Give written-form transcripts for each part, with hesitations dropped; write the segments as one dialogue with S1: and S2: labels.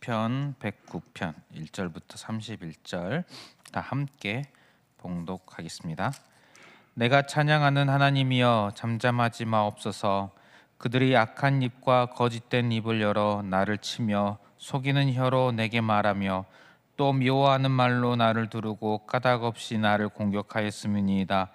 S1: 시편 109편 1절부터 31절 다 함께 봉독하겠습니다. 내가 찬양하는 하나님이여 잠잠하지 마옵소서. 그들이 악한 입과 거짓된 입을 열어 나를 치며 속이는 혀로 내게 말하며 또 미워하는 말로 나를 두르고 까닭없이 나를 공격하였음이니이다.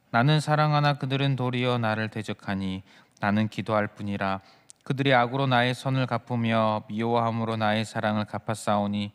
S1: 나는 사랑하나 그들은 도리어 나를 대적하니 나는 기도할 뿐이라. 그들이 악으로 나의 선을 갚으며 미워함으로 나의 사랑을 갚았사오니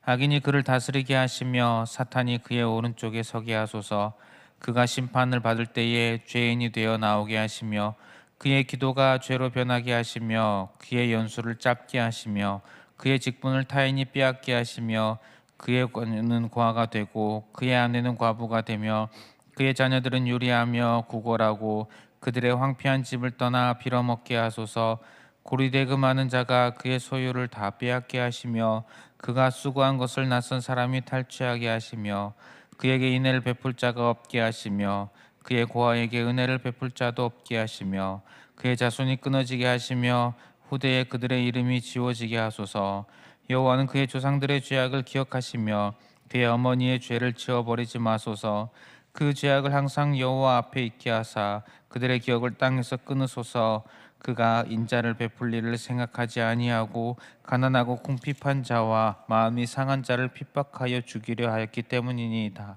S1: 악인이 그를 다스리게 하시며 사탄이 그의 오른쪽에 서게 하소서. 그가 심판을 받을 때에 죄인이 되어 나오게 하시며 그의 기도가 죄로 변하게 하시며 그의 연수를 짧게 하시며 그의 직분을 타인이 빼앗게 하시며 그의 권유는 고아가 되고 그의 아내는 과부가 되며 그의 자녀들은 유리하며 구걸하고 그들의 황폐한 집을 떠나 빌어먹게 하소서. 고리대금하는 자가 그의 소유를 다 빼앗게 하시며 그가 수고한 것을 낯선 사람이 탈취하게 하시며 그에게 인애를 베풀 자가 없게 하시며 그의 고아에게 은혜를 베풀 자도 없게 하시며 그의 자손이 끊어지게 하시며 후대에 그들의 이름이 지워지게 하소서. 여호와는 그의 조상들의 죄악을 기억하시며 그의 어머니의 죄를 지워버리지 마소서. 그 죄악을 항상 여호와 앞에 있게 하사 그들의 기억을 땅에서 끊으소서. 그가 인자를 베풀 일을 생각하지 아니하고 가난하고 궁핍한 자와 마음이 상한 자를 핍박하여 죽이려 하였기 때문이니이다.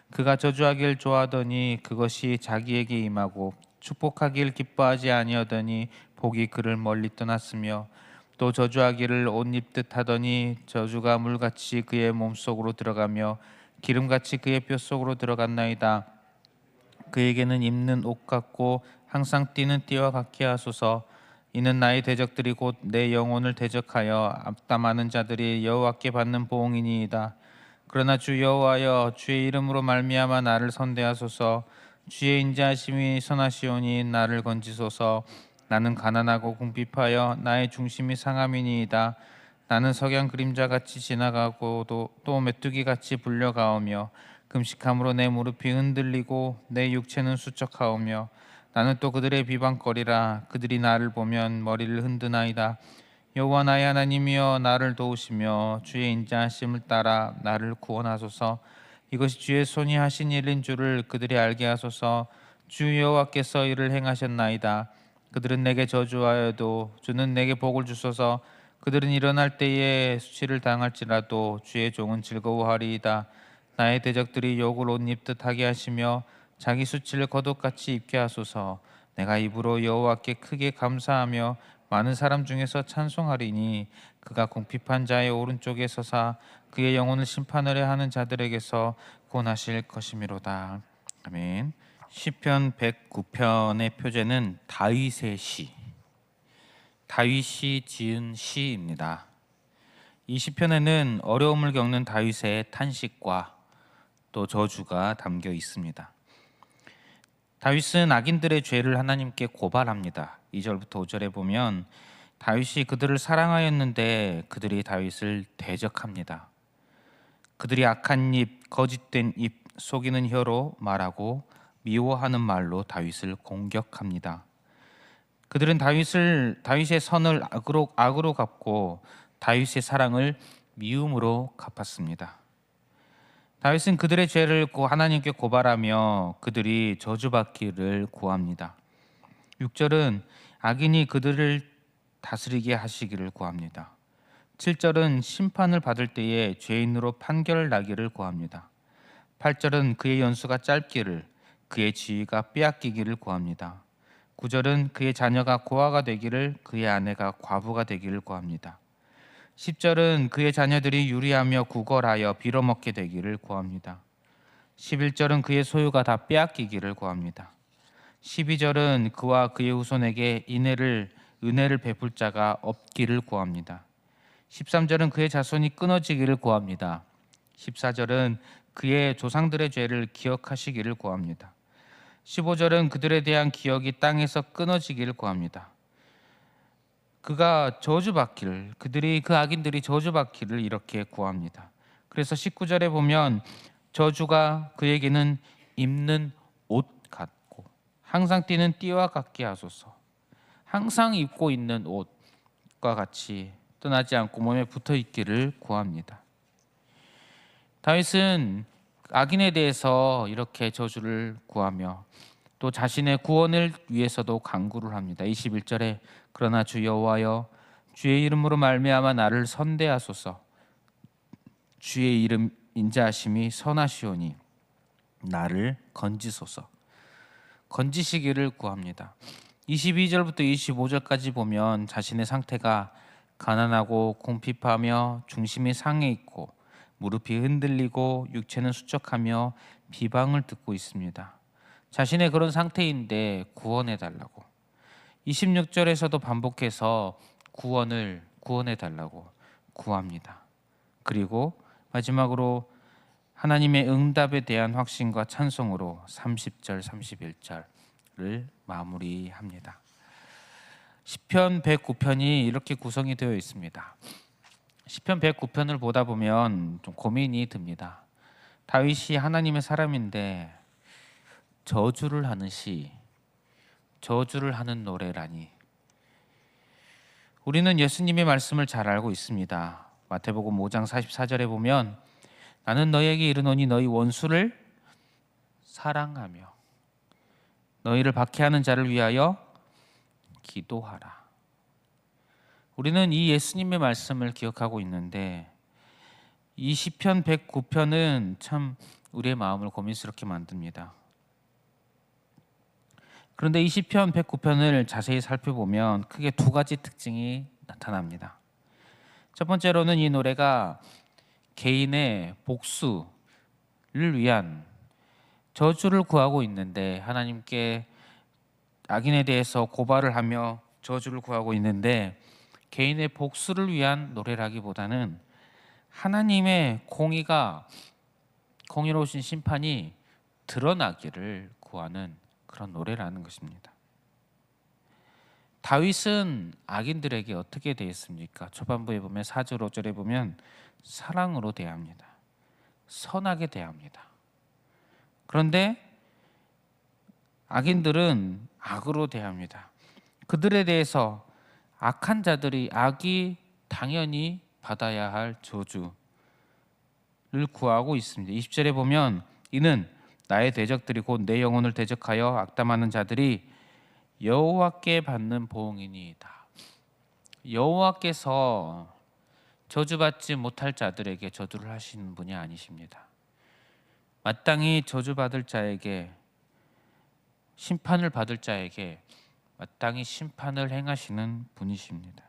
S1: 그가 저주하길 좋아하더니 그것이 자기에게 임하고 축복하길 기뻐하지 아니하더니 복이 그를 멀리 떠났으며 또 저주하기를 옷 입듯 하더니 저주가 물같이 그의 몸속으로 들어가며 기름같이 그의 뼛속으로 들어갔나이다. 그에게는 입는 옷 같고 항상 뛰는 띠와 같게 하소서. 이는 나의 대적들이 곧 내 영혼을 대적하여 악담하는 자들이 여호와께 받는 보응이니이다. 그러나 주 여호와여, 주의 이름으로 말미암아 나를 선대하소서. 주의 인자하심이 선하시오니 나를 건지소서. 나는 가난하고 궁핍하여 나의 중심이 상함이니이다. 나는 석양 그림자같이 지나가고도 또 메뚜기같이 불려가오며 금식함으로 내 무릎이 흔들리고 내 육체는 수척하오며 나는 또 그들의 비방거리라. 그들이 나를 보면 머리를 흔드나이다. 여호와 나의 하나님이여, 나를 도우시며 주의 인자하심을 따라 나를 구원하소서. 이것이 주의 손이 하신 일인 줄을 그들이 알게 하소서. 주 여호와께서 이를 행하셨나이다. 그들은 내게 저주하여도 주는 내게 복을 주소서. 그들은 일어날 때에 수치를 당할지라도 주의 종은 즐거워하리이다. 나의 대적들이 욕을 옷 입듯 하게 하시며 자기 수치를 겉옷같이 입게 하소서. 내가 입으로 여호와께 크게 감사하며 많은 사람 중에서 찬송하리니 그가 궁핍한 자의 오른쪽에 서사 그의 영혼을 심판하려 하는 자들에게서 구원하실 것이미로다. 아멘. 시편 109편의 표제는 다윗의 시, 다윗이 지은 시입니다. 이 시편에는 어려움을 겪는 다윗의 탄식과 또 저주가 담겨 있습니다. 다윗은 악인들의 죄를 하나님께 고발합니다. 2절부터 5절에 보면 다윗이 그들을 사랑하였는데 그들이 다윗을 대적합니다. 그들이 악한 입, 거짓된 입, 속이는 혀로 말하고 미워하는 말로 다윗을 공격합니다. 그들은 다윗의 선을 악으로 갚고 다윗의 사랑을 미움으로 갚았습니다. 다윗은 그들의 죄를 하나님께 고발하며 그들이 저주받기를 구합니다. 6절은 악인이 그들을 다스리게 하시기를 구합니다. 7절은 심판을 받을 때에 죄인으로 판결나기를 구합니다. 8절은 그의 연수가 짧기를, 그의 지위가 빼앗기기를 구합니다. 9절은 그의 자녀가 고아가 되기를, 그의 아내가 과부가 되기를 구합니다. 10절은 그의 자녀들이 유리하며 구걸하여 빌어먹게 되기를 구합니다. 11절은 그의 소유가 다 빼앗기기를 구합니다. 12절은 그와 그의 후손에게 은혜를 베풀 자가 없기를 구합니다. 13절은 그의 자손이 끊어지기를 구합니다. 14절은 그의 조상들의 죄를 기억하시기를 구합니다. 15절은 그들에 대한 기억이 땅에서 끊어지기를 구합니다. 그가 저주받기를, 그 악인들이 저주받기를 이렇게 구합니다. 그래서 19절에 보면 저주가 그에게는 입는 옷 같고 항상 띠는 띠와 같게 하소서. 항상 입고 있는 옷과 같이 떠나지 않고 몸에 붙어 있기를 구합니다. 다윗은 악인에 대해서 이렇게 저주를 구하며 또 자신의 구원을 위해서도 간구를 합니다. 21절에 그러나 주 여호와여 주의 이름으로 말미암아 나를 선대하소서. 주의 이름 인자하심이 선하시오니 나를 건지소서. 건지시기를 구합니다. 22절부터 25절까지 보면 자신의 상태가 가난하고 궁핍하며 중심이 상해 있고 무릎이 흔들리고 육체는 수척하며 비방을 듣고 있습니다. 자신의 그런 상태인데 구원해 달라고. 26절에서도 반복해서 구원해 달라고 구합니다. 그리고 마지막으로 하나님의 응답에 대한 확신과 찬송으로 30절, 31절을 마무리합니다. 시편 109편이 이렇게 구성이 되어 있습니다. 시편 109편을 보다 보면 좀 고민이 듭니다. 다윗이 하나님의 사람인데 저주를 하는 시, 저주를 하는 노래라니. 우리는 예수님의 말씀을 잘 알고 있습니다. 마태복음 5장 44절에 보면 나는 너희에게 이르노니 너희 원수를 사랑하며 너희를 박해하는 자를 위하여 기도하라. 우리는 이 예수님의 말씀을 기억하고 있는데 이 시편 109편은 참 우리의 마음을 고민스럽게 만듭니다. 그런데 이 시편 109편을 자세히 살펴보면 크게 두 가지 특징이 나타납니다. 첫 번째로는 이 노래가 개인의 복수를 위한 저주를 구하고 있는데 하나님께 악인에 대해서 고발을 하며 저주를 구하고 있는데 개인의 복수를 위한 노래라기보다는 하나님의 공의로우신 심판이 드러나기를 구하는 그런 노래라는 것입니다. 다윗은 악인들에게 어떻게 대했습니까? 초반부에 보면 4절 5절에 보면 사랑으로 대합니다. 선하게 대합니다. 그런데 악인들은 악으로 대합니다. 그들에 대해서 악한 자들이 악이 당연히 받아야 할 저주를 구하고 있습니다. 20절에 보면 이는 나의 대적들이 곧 내 영혼을 대적하여 악담하는 자들이 여호와께 받는 보응이니이다. 여호와께서 저주받지 못할 자들에게 저주를 하시는 분이 아니십니다. 마땅히 저주받을 자에게, 심판을 받을 자에게 마땅히 심판을 행하시는 분이십니다.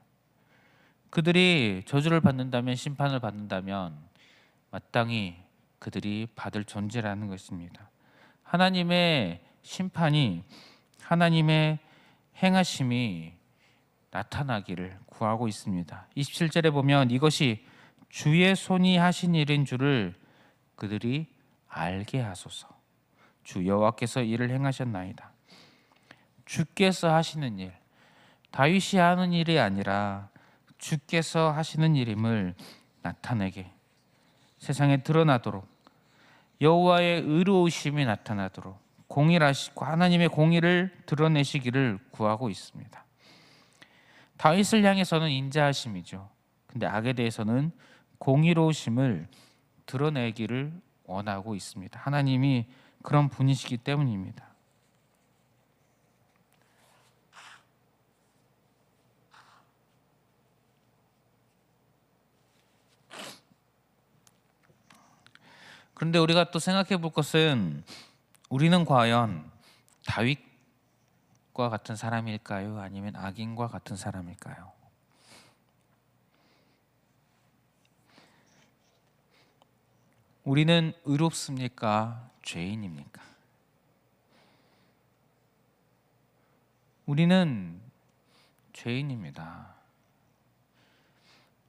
S1: 그들이 저주를 받는다면, 심판을 받는다면 마땅히 그들이 받을 존재라는 것입니다. 하나님의 심판이, 하나님의 행하심이 나타나기를 구하고 있습니다. 27절에 보면 이것이 주의 손이 하신 일인 줄을 그들이 알게 하소서. 주 여호와께서 이를 행하셨나이다. 주께서 하시는 일, 다윗이 하는 일이 아니라 주께서 하시는 일임을 나타내게, 세상에 드러나도록, 여호와의 의로우심이 나타나도록 공의하시고 하나님의 공의를 드러내시기를 구하고 있습니다. 다윗을 향해서는 인자하심이죠. 근데 악에 대해서는 공의로우심을 드러내기를 원하고 있습니다. 하나님이 그런 분이시기 때문입니다. 그런데 우리가 또 생각해 볼 것은 우리는 과연 다윗과 같은 사람일까요? 아니면 악인과 같은 사람일까요? 우리는 의롭습니까? 죄인입니까? 우리는 죄인입니다.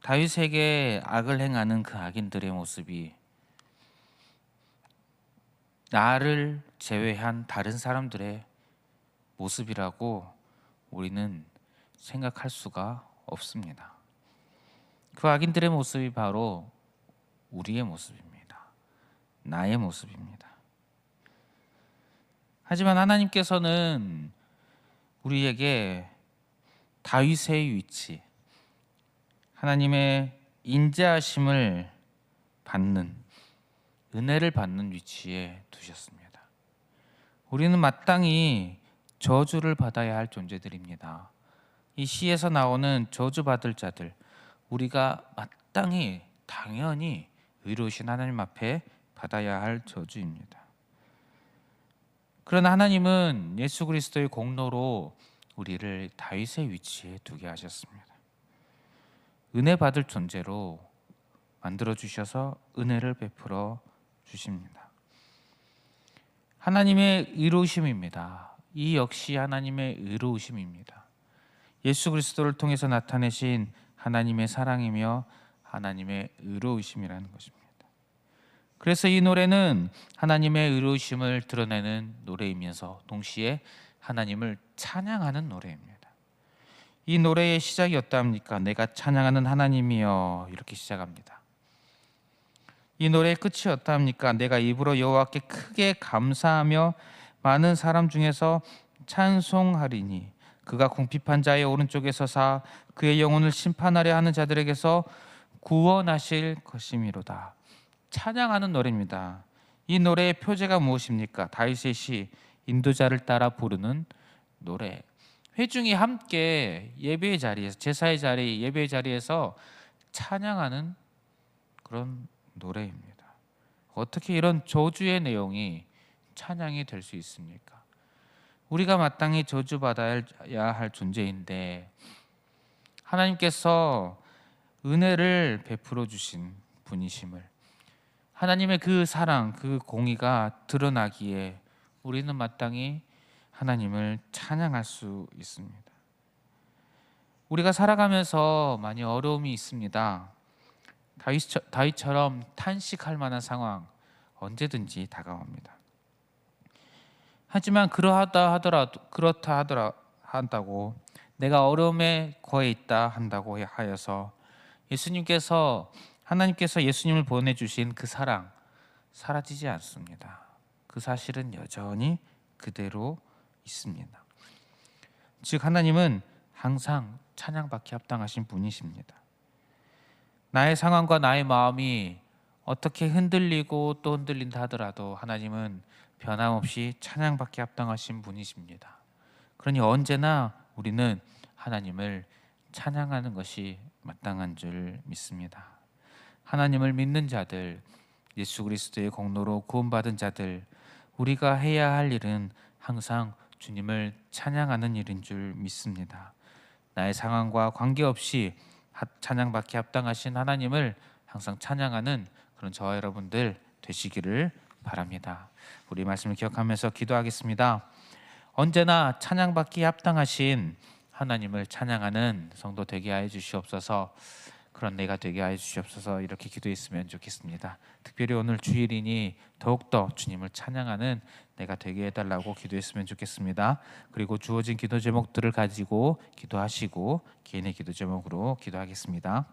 S1: 다윗에게 악을 행하는 그 악인들의 모습이 나를 제외한 다른 사람들의 모습이라고 우리는 생각할 수가 없습니다. 그 악인들의 모습이 바로 우리의 모습입니다. 나의 모습입니다. 하지만 하나님께서는 우리에게 다윗의 위치, 하나님의 인자하심을 받는, 은혜를 받는 위치에 두셨습니다. 우리는 마땅히 저주를 받아야 할 존재들입니다. 이 시에서 나오는 저주받을 자들, 우리가 마땅히 당연히 의로우신 하나님 앞에 받아야 할 저주입니다. 그러나 하나님은 예수 그리스도의 공로로 우리를 다윗의 위치에 두게 하셨습니다. 은혜 받을 존재로 만들어 주셔서 은혜를 베풀어 주십니다. 하나님의 의로우심입니다. 이 역시 하나님의 의로우심입니다. 예수 그리스도를 통해서 나타내신 하나님의 사랑이며 하나님의 의로우심이라는 것입니다. 그래서 이 노래는 하나님의 의로우심을 드러내는 노래이면서 동시에 하나님을 찬양하는 노래입니다. 이 노래의 시작이 어떠합니까? 내가 찬양하는 하나님이여, 이렇게 시작합니다. 이 노래의 끝이 어떠합니까? 내가 입으로 여호와께 크게 감사하며 많은 사람 중에서 찬송하리니 그가 궁핍한 자의 오른쪽에 서사 그의 영혼을 심판하려 하는 자들에게서 구원하실 것이미로다. 찬양하는 노래입니다. 이 노래의 표제가 무엇입니까? 다윗의 시, 인도자를 따라 부르는 노래. 회중이 함께 예배의 자리에서, 제사의 자리, 예배의 자리에서 찬양하는 그런 노래입니다. 어떻게 이런 저주의 내용이 찬양이 될 수 있습니까? 우리가 마땅히 저주받아야 할 존재인데 하나님께서 은혜를 베풀어 주신 분이심을, 하나님의 그 사랑, 그 공의가 드러나기에 우리는 마땅히 하나님을 찬양할 수 있습니다. 우리가 살아가면서 많이 어려움이 있습니다. 다윗처럼 탄식할 만한 상황 언제든지 다가옵니다. 하지만 그렇다 한다고 내가 어려움에 거해 있다 한다고 하여서 하나님께서 예수님을 보내주신 그 사랑 사라지지 않습니다. 그 사실은 여전히 그대로 있습니다. 즉 하나님은 항상 찬양받기 합당하신 분이십니다. 나의 상황과 나의 마음이 어떻게 흔들리고 또 흔들린다 하더라도 하나님은 변함없이 찬양받기 합당하신 분이십니다. 그러니 언제나 우리는 하나님을 찬양하는 것이 마땅한 줄 믿습니다. 하나님을 믿는 자들, 예수 그리스도의 공로로 구원받은 자들, 우리가 해야 할 일은 항상 주님을 찬양하는 일인 줄 믿습니다. 나의 상황과 관계없이 찬양받기 합당하신 하나님을 항상 찬양하는 그런 저와 여러분들 되시기를 바랍니다. 우리 말씀을 기억하면서 기도하겠습니다. 언제나 찬양받기 합당하신 하나님을 찬양하는 성도 되게 하여 주시옵소서. 그런 내가 되게 하여 주시옵소서. 이렇게 기도했으면 좋겠습니다. 특별히 오늘 주일이니 더욱더 주님을 찬양하는 내가 되게 해달라고 기도했으면 좋겠습니다. 그리고 주어진 기도 제목들을 가지고 기도하시고 개인의 기도 제목으로 기도하겠습니다.